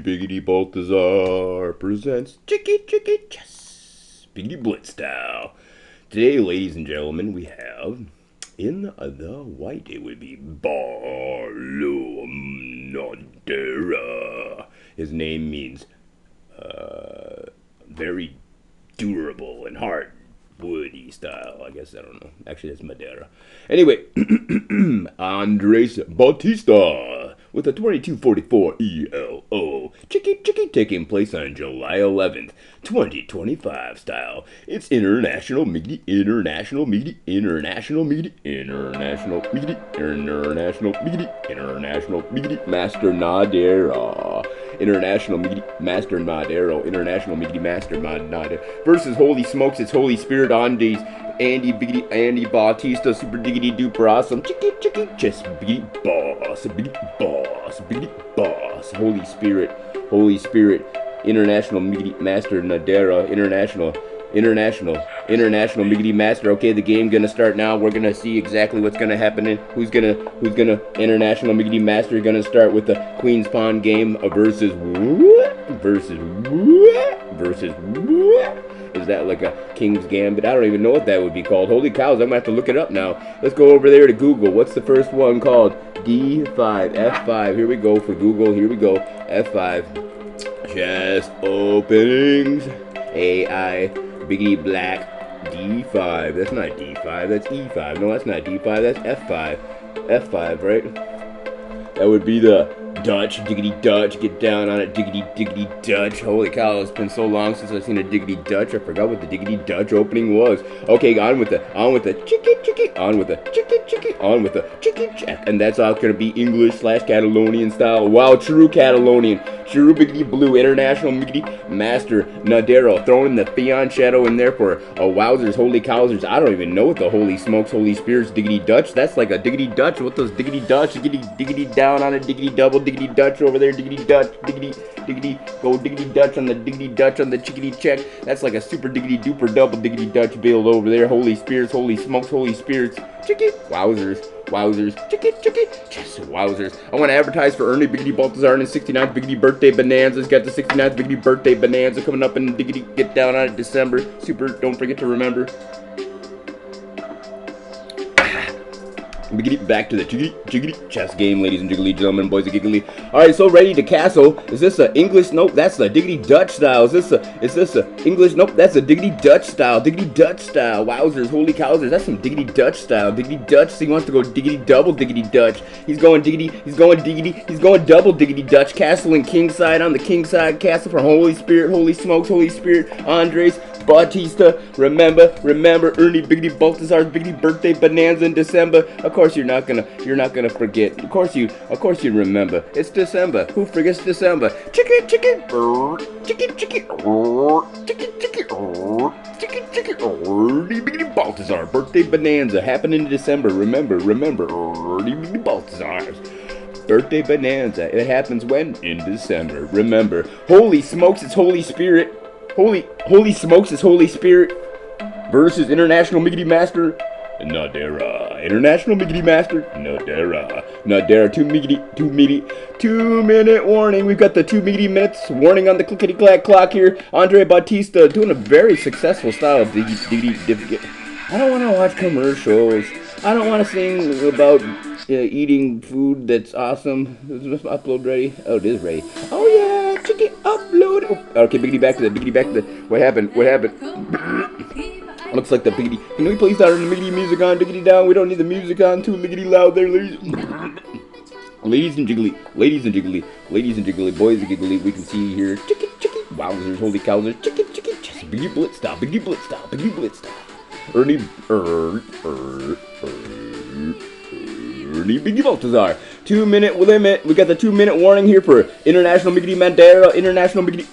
Biggity Balthazar presents CHeSS Biggity Blitz style. Today, ladies and gentlemen, we have in the white, it would be Barlo Nadera. His name means very durable and hard. Woody style, I guess. I don't know. Actually, that's Nadera. Anyway, Andres Bautista with a 2244 ELO. Chicky taking place on July 11th, 2025 style. It's international meaty master Nadera. International meaty master Nadera. International meaty master Nadera. Versus holy smokes, it's Holy Spirit Andy Bautista, super diggity duper awesome. Chicky just beat boss. Holy Spirit, international meaty master Nadera, international meaty master. Okay, the game gonna start now. We're gonna see exactly what's gonna happen. Who's gonna international meaty master gonna start with the Queen's Pawn game versus Is that like a King's Gambit? I don't even know what that would be called. Holy cows, I'm gonna have to look it up now. Let's go over there to Google. What's the first one called? D5, F5. Here we go for Google. Here we go. F5. Chess openings. AI. Biggie Black. D5. That's not D5. That's E5. No, that's not D5. That's F5. F5, right? That would be the Dutch, diggity Dutch, get down on it, diggity Dutch. Holy cow, it's been so long since I've seen a diggity Dutch, I forgot what the diggity Dutch opening was. Okay, on with the chicky check. And that's all gonna be English / Catalonian style. Wow, true Catalonian. True biggity blue, international miggity master Nadera, throwing the Theon shadow in there for wowzers, holy cowzers. I don't even know what the holy smokes, holy spirits, diggity Dutch. That's like a diggity Dutch. What those diggity Dutch, diggity down on a diggity double, diggity Dutch over there, diggity Dutch, diggity, go diggity Dutch on the diggity Dutch on the chickity check. That's like a super diggity duper double diggity Dutch build over there. Holy spirits, holy smokes, holy spirits, chicky, wowzers, chicky, yes, wowzers. I want to advertise for Ernie Biggity Balthazar and his 69th Biggity birthday bonanza. He's got the 69th Biggity birthday bonanza coming up in Diggity Get Down on it December. Super, don't forget to remember. Biggity back to the chiggity chess game, ladies and jiggly gentlemen, boys and giggly. Alright, so ready to castle. Is this a English? Nope, that's the diggity Dutch style. Is this a English? Nope, that's a diggity Dutch style. Diggity Dutch style. Wowzers, holy cowzers, that's some diggity Dutch style. Diggity Dutch, so he wants to go diggity double diggity Dutch. He's going diggity, he's going double diggity Dutch. Castle and king side on the king side castle for Holy Spirit, holy smokes, Holy Spirit, Andres Bautista. Remember, Ernie Biggity Balthazar's Biggity birthday bonanza in December. Of course you're not gonna forget. Of course you remember. It's December. Who forgets December? Chicky, Ernie Biggity Balthazar birthday bonanza happening in December. Remember, Ernie Biggity Balthazar's birthday bonanza. It happens when? In December. Remember. Holy smokes, it's Holy Spirit. Holy smokes, it's Holy Spirit versus international miggity master Nadera. International miggity master Nadera. 2 minute warning. We've got the 2 miggity minutes warning on the clickety clack clock here. Andre Bautista doing a very successful style of diggity. I don't want to watch commercials. I don't want to sing about eating food that's awesome. Is this upload ready? Oh, it is ready. Oh yeah, chicken upload. Oh, okay, biggity back to the. What happened? Looks like the biggity. Can we please start the miggity music on? Diggity down. We don't need the music on. Too liggity loud there, ladies. Ladies and jiggly, boys and giggly. We can see here. Chicky. Wowzers, holy cowzers. Chicky. Just biggity blitz style. Ernie Biggity Balthazar. 2 minute limit. We got the 2 minute warning here for international miggity Nadera, international miggity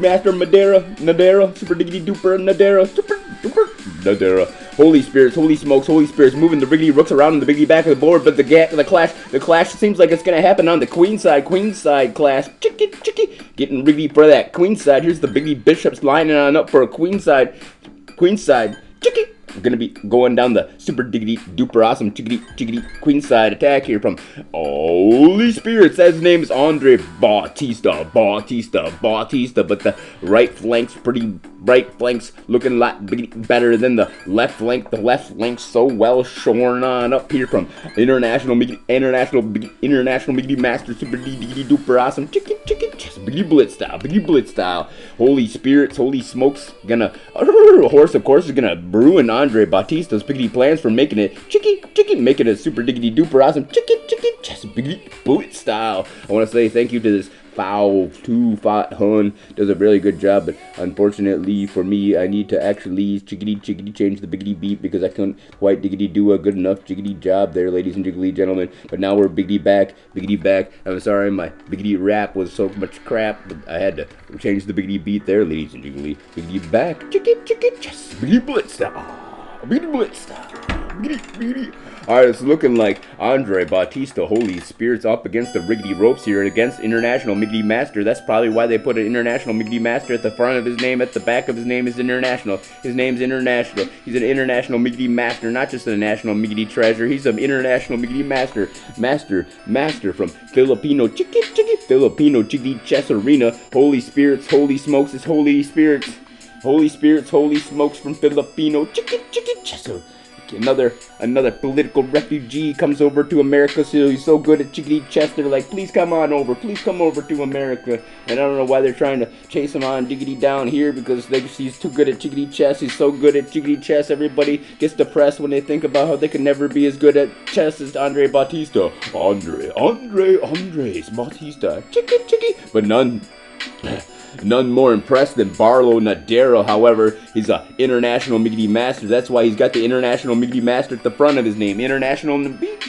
master Nadera, super diggity duper Nadera, super duper Nadera. Holy spirits, holy smokes, holy spirits, moving the riggedy rooks around in the biggity back of the board, but the clash seems like it's gonna happen on the queen side clash. Chicky, getting riggedy for that queen side. Here's the biggity bishops lining on up for a queen side. Chicky. gonna be going down the super diggity duper awesome chickity queenside attack here from Holy Spirits. His name is Andre Bautista, but the right flank's looking a lot better than the left flank. The left flank's so well shorn on up here from international Miggity Master super diggity duper awesome chicken chest Biggity Blitz style. Holy Spirits, holy smokes, gonna horse of course is gonna ruin Andre Bautista's biggity plans for making it making it super diggity duper awesome chicken chest Biggity Blitz style. I want to say thank you to this Foul 2 Hun does a really good job, but unfortunately for me, I need to actually chickity change the biggity beat because I couldn't quite diggity do a good enough chickity job there, ladies and jiggly gentlemen. But now we're biggity back. I'm sorry, my biggity rap was so much crap, but I had to change the biggity beat there, ladies and jiggly. Biggity back, chicken chest, biggity blitz style, biggity. Alright, it's looking like Andre Bautista, Holy Spirits, up against the riggedy ropes here against International Miggity Master. That's probably why they put an International Miggity Master at the front of his name. At the back of his name is International. His name's International. He's an International Miggity Master, not just a National Miggity Treasure. He's an International Miggity Master. Master from Filipino Chickity Chess Arena. Holy Spirits, Holy Smokes is Holy Spirits. Holy Spirits, Holy Smokes from Filipino Chickity Chess Arena. Another political refugee comes over to America, so he's so good at chickity chess. They're like, please come over to America. And I don't know why they're trying to chase him on diggity down here, because he's too good at chickity chess. He's so good at chickity chess. Everybody gets depressed when they think about how they can never be as good at chess as Andre Bautista. Andre's Bautista. Chicky. But none more impressed than Barlo Nadera. However, he's an International Miggity Master. That's why he's got the International Miggity Master at the front of his name. International beep.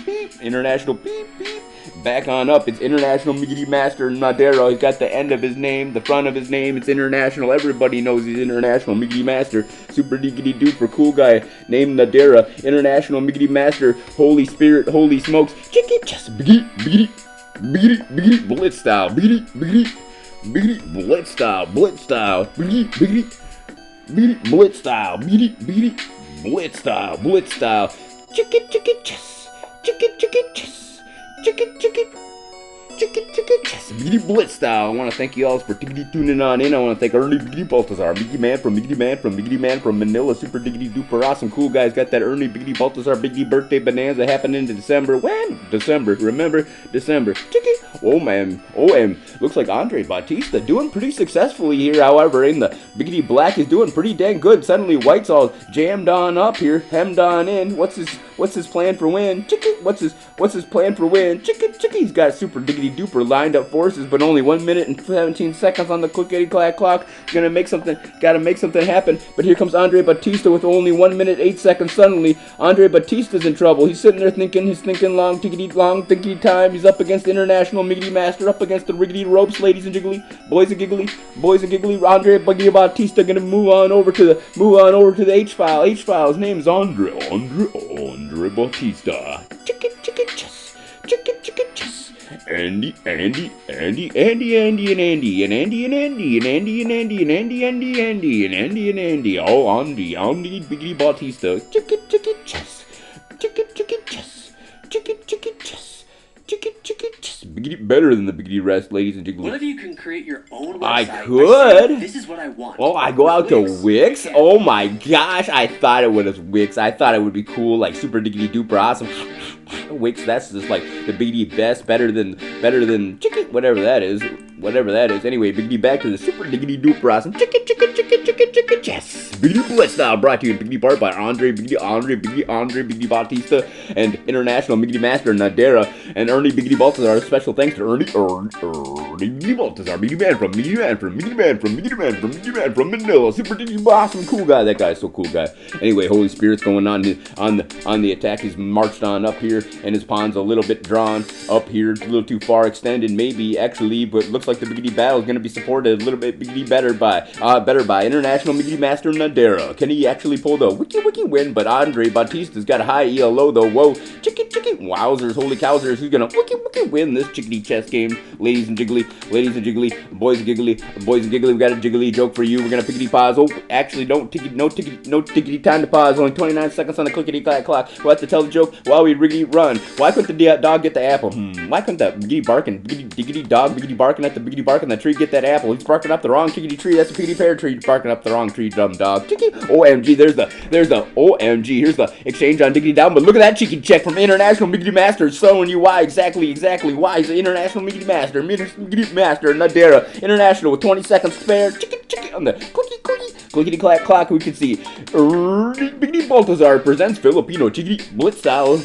Back on up, it's International Miggity Master Nadera. He's got the end of his name, the front of his name. It's International. Everybody knows he's International Miggity Master. Super diggity duper cool guy named Nadera. International Miggity Master. Holy Spirit, Holy Smokes. Chicky chess. Biggity. Blitz style. Biggity. Blitz style, Blitz style, Blitz style, chicken chess, Blitz style. I want to thank you all for tuning on in. I want to thank Ernie Biggity Baltazar, Biggity Man from Manila, super diggity duper awesome cool guys. Got that Ernie Biggity Baltazar Biggity birthday bonanza happening in December. When? December. Remember? December. Oh man. Looks like Andre Bautista doing pretty successfully here. However, in the Biggity Black is doing pretty dang good. Suddenly White's all jammed on up here, hemmed on in. What's his plan for win? What's his plan for win? He's got super diggity duper lined up forces, but only 1 minute and 17 seconds on the clickety clack clock. Gotta make something happen. But here comes Andre Bautista with only 1 minute 8 seconds. Suddenly, Andre Bautista's in trouble. He's sitting there thinking long tickety time. He's up against International Miggity Master, up against the riggedy ropes, ladies and jiggly, boys and giggly. Andre Bautista gonna move on over to the H file. His name's Andre Bautista. Chicken chess. Andy. Oh, Andy, Biggity Bautista. Chicken chess. Biggity better than the Biggity rest, ladies and jiggly. What if you can create your own website? I could. This is what I want. Oh, I go out to Wix? Oh my gosh, I thought it was Wix. I thought it would be cool, like super diggity duper awesome. Wix, that's just like the Biggity best, better than chicken, whatever that is. Anyway, Biggity back to the super diggity duper awesome chicken chess. Biggity Blitz style, brought to you in Biggity part by Andre Biggity Bautista and International Miggity Master Nadera and Ernie Biggity Baltazar. Special thanks to Ernie Biggity Baltazar, Miggity Man from Manila, super diggity awesome cool guy. That guy's so cool guy. Anyway, Holy Spirit's going on the attack. He's marched on up here, and his pawn's a little bit drawn up here, a little too far extended, maybe actually, but looks like the Biggity battle is going to be supported a little bit better by International international miggity master Nadera. Can he actually pull the wiki win? But Andre Bautista's got a high ELO though. Whoa, chicky, wowzers, holy cowzers. Who's gonna wiki win this chickadee chess game? Ladies and jiggly, boys and giggly, we got a jiggly joke for you. We're gonna pickety pause. Oh, actually, no tickety time to pause. Only 29 seconds on the clickety clack clock. We'll have to tell the joke while we riggedy run. Why couldn't the dog get the apple? Why couldn't the biggity dog barking at the biggity bark on the tree get that apple? He's barking up the wrong chickadee tree. That's a piggity pear tree. Barking up the wrong tree, dumb dog. Chicky. OMG, there's the OMG. Here's the exchange on diggity down. But look at that chicky check from International Miggity Master showing you why exactly why he's the International Miggity Master. Miggity Master Nadera International with 20 seconds spare. Chicky on the clickety clack clock. We can see Biggity Baltazar presents Filipino chickadee blitz style.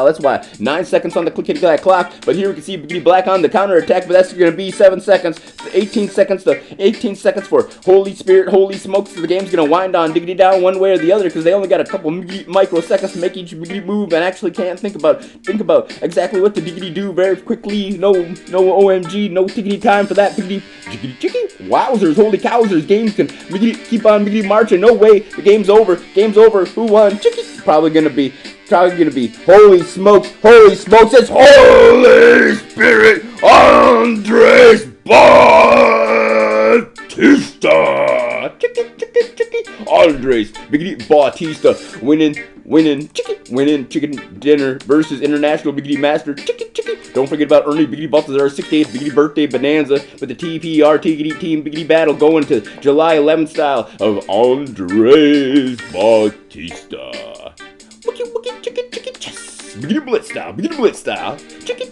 That's why 9 seconds on the clickety clack clock. But here we can see Biggity Black on the counter attack. But that's going to be 7 seconds. 18 seconds for Holy Spirit. Holy smokes! The game's gonna wind on diggity down one way or the other because they only got a couple microseconds to make each biggity move and actually can't think about exactly what the diggity do very quickly. No OMG, no tiggity time for that biggity chicky. Wowzers, holy cowzers! Games can keep on biggity marching. No way, the game's over. Who won? Chicky. Probably gonna be. Holy smokes! It's Holy Spirit Andres Bautista! Chicky! Andres Biggity Bautista winning chicken dinner versus International Biggity Master. Chicky! Don't forget about Ernie Biggity Baltazar's 68th Biggity birthday bonanza with the TPR Tiggity Team Biggity Battle going to July 11th style of Andres Bautista. Wiki, chicky, chess. Biggity blitz style. Chicky.